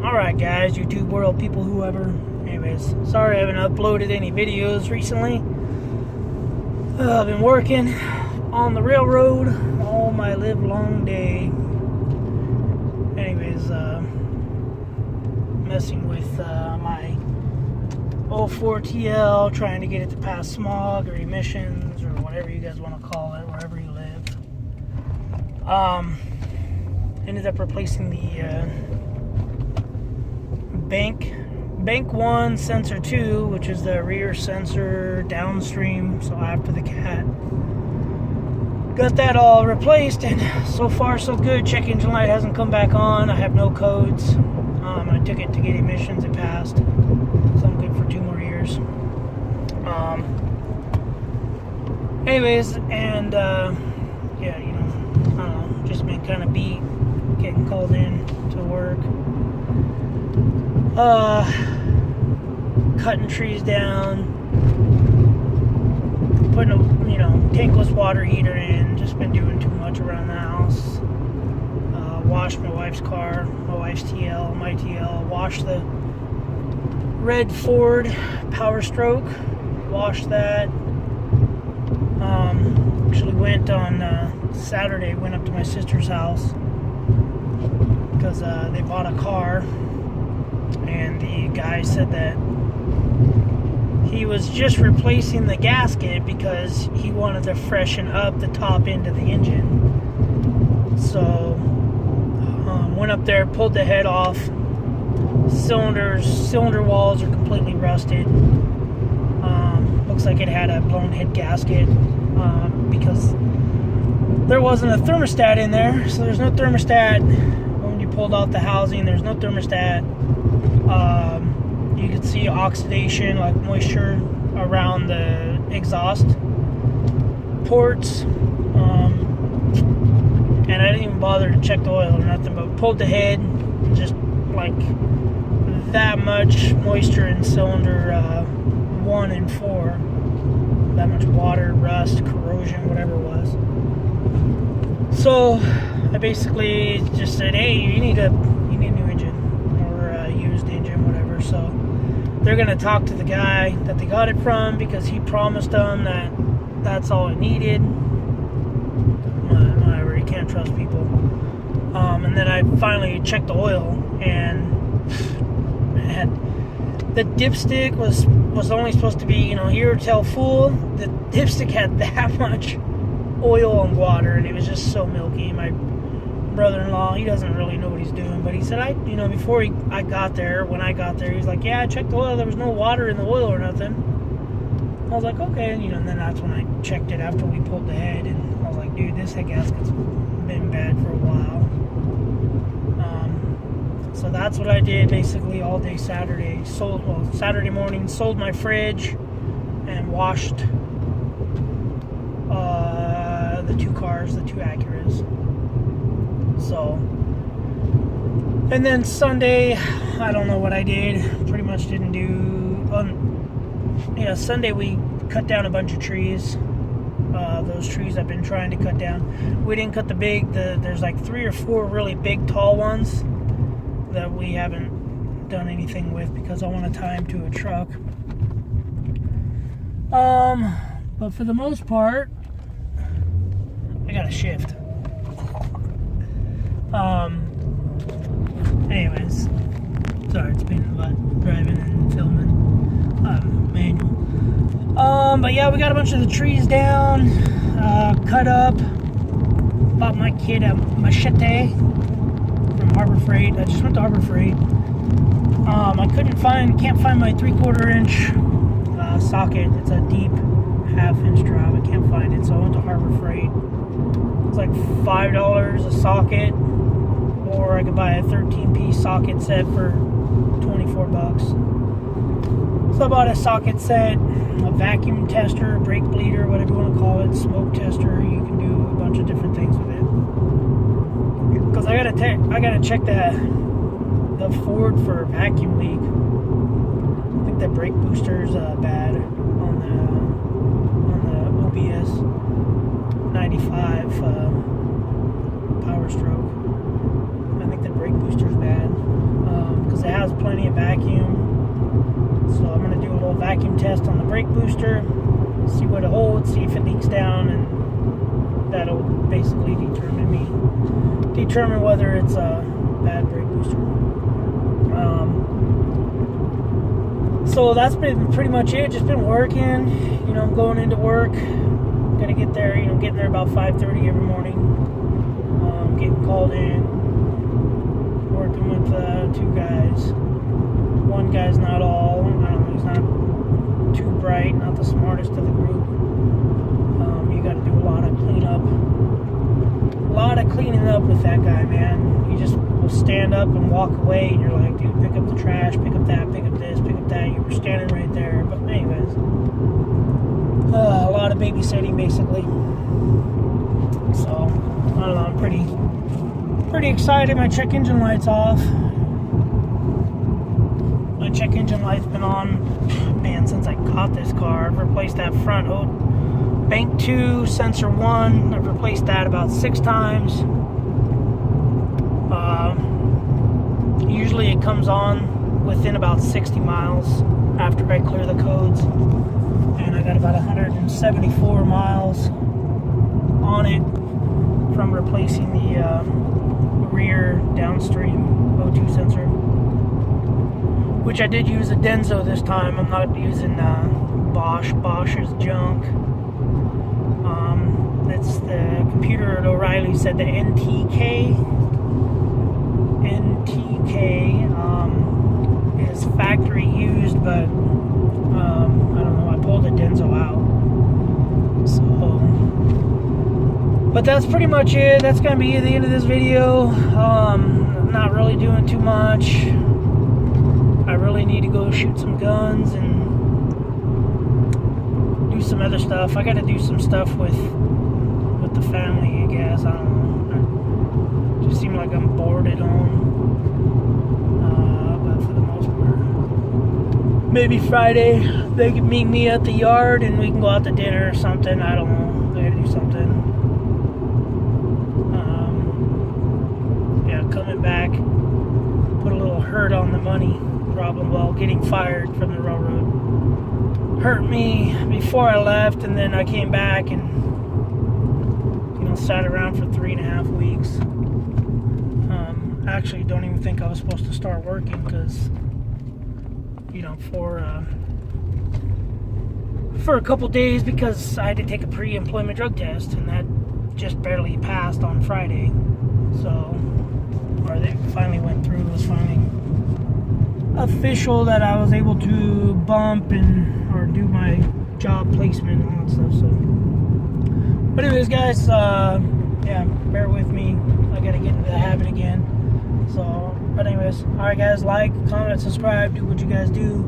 Alright guys, YouTube world, people, whoever. Anyways, sorry I haven't uploaded any videos recently. I've been working on the railroad all my live long day. Anyways, messing with my 04 TL, trying to get it to pass smog or emissions or whatever you guys want to call it, wherever you live. Ended up replacing the bank 1 sensor 2, which is the rear sensor downstream, so after the cat. Got that all replaced, and so far so good. Check engine light hasn't come back on. I have no codes. I took it to get emissions, it passed, so I'm good for 2 more years. Anyways, and yeah, you know, I don't know, just been kind of beat, getting called in to work. Cutting trees down, putting a, tankless water heater in. Just been doing too much around the house. Washed my wife's car, my wife's TL, my TL. Washed the red Ford Power Stroke. Washed that. Actually went on Saturday. Went up to my sister's house because they bought a car. And the guy said that he was just replacing the gasket because he wanted to freshen up the top end of the engine. So went up there, pulled the head off. Cylinder walls are completely rusted. Looks like it had a blown head gasket because there wasn't a thermostat in there. So there's no thermostat when you pulled off the housing. There's no thermostat. You could see oxidation, like moisture around the exhaust ports. And I didn't even bother to check the oil or nothing, but pulled the head, just like that much moisture in cylinder 1 and 4. That much water, rust, corrosion, whatever it was. So I basically just said, hey, you need a new engine or a used engine, whatever. So they're gonna talk to the guy that they got it from because he promised them that that's all it needed. Whatever, you can't trust people. And then I finally checked the oil, and the dipstick was only supposed to be, here till full. The dipstick had that much oil and water, and it was just so milky. My brother-in-law, he doesn't really know what he's doing, but he said, when I got there, he's like, yeah, I checked the oil, there was no water in the oil or nothing. I was like, okay, and then that's when I checked it after we pulled the head, and I was like, dude, this head gasket's been bad for a while. So that's what I did basically all day Saturday. Saturday morning, sold my fridge and washed the 2 cars, the 2 Acuras. So, and then Sunday, I don't know what I did. Pretty much didn't do. Sunday we cut down a bunch of trees. Those trees I've been trying to cut down. We didn't cut there's like 3 or 4 really big, tall ones that we haven't done anything with because I want to tie them to a truck. But for the most part, I got a shift. Anyways, sorry, it's been a lot driving and filming. Manual. But yeah, we got a bunch of the trees down, cut up. Bought my kid a machete from Harbor Freight. I just went to Harbor Freight. I can't find my 3/4 inch socket. It's a deep 1/2 inch drive. I can't find it, so I went to Harbor Freight. It's like $5 a socket, or I could buy a 13-piece socket set for $24. So I bought a socket set, a vacuum tester, brake bleeder, whatever you want to call it, smoke tester. You can do a bunch of different things with it. Because I gotta check the Ford for vacuum leak. I think the brake booster's bad on the OBS 95 Power Stroke. I think the brake booster's bad because volume test on the brake booster, see what it holds, see if it leaks down, and that'll basically determine whether it's a bad brake booster. So that's been pretty much it. Just been working. I'm going into work. Gotta get there. Getting there about 5:30 every morning. Getting called in. Working with two guys. One guy's not all. I don't know. He's not too bright. Not the smartest of the group. You got to do a lot of cleanup. Cleaning up with that guy, man. He just will stand up and walk away, and you're like, dude, pick up the trash, pick up that, pick up this, pick up that. You were standing right there. But anyways, a lot of babysitting, basically. So I don't know. I'm pretty excited. My check engine light's off. My check engine light's been on, man, since I got this car. I've replaced that front bank 2, sensor 1. I've replaced that about 6 times. Usually it comes on within about 60 miles after I clear the codes. And I got about 174 miles on it from replacing the rear downstream O2 sensor. Which I did use a Denso this time. I'm not using Bosch. Bosch is junk. That's the computer at O'Reilly said the NTK is factory used, but I don't know. I pulled the Denso out. So, but that's pretty much it. That's gonna be the end of this video. I'm not really doing too much. I really need to go shoot some guns and do some other stuff. I got to do some stuff with the family, I guess. I don't know. It just seems like I'm bored at home. But for the most part, maybe Friday they can meet me at the yard and we can go out to dinner or something. I don't know. I got to do something. Coming back, put a little hurt on the money problem while getting fired from the railroad. Hurt me before I left, and then I came back and sat around for 3.5 weeks. Actually don't even think I was supposed to start working because for a couple days, because I had to take a pre-employment drug test, and that just barely passed on Friday. So, or they finally went through. It was finally official that I was able to bump or do my job placement and all that stuff. So, but anyways, guys, bear with me. I gotta get into the habit again. So, but anyways, all right, guys, like, comment, subscribe, do what you guys do.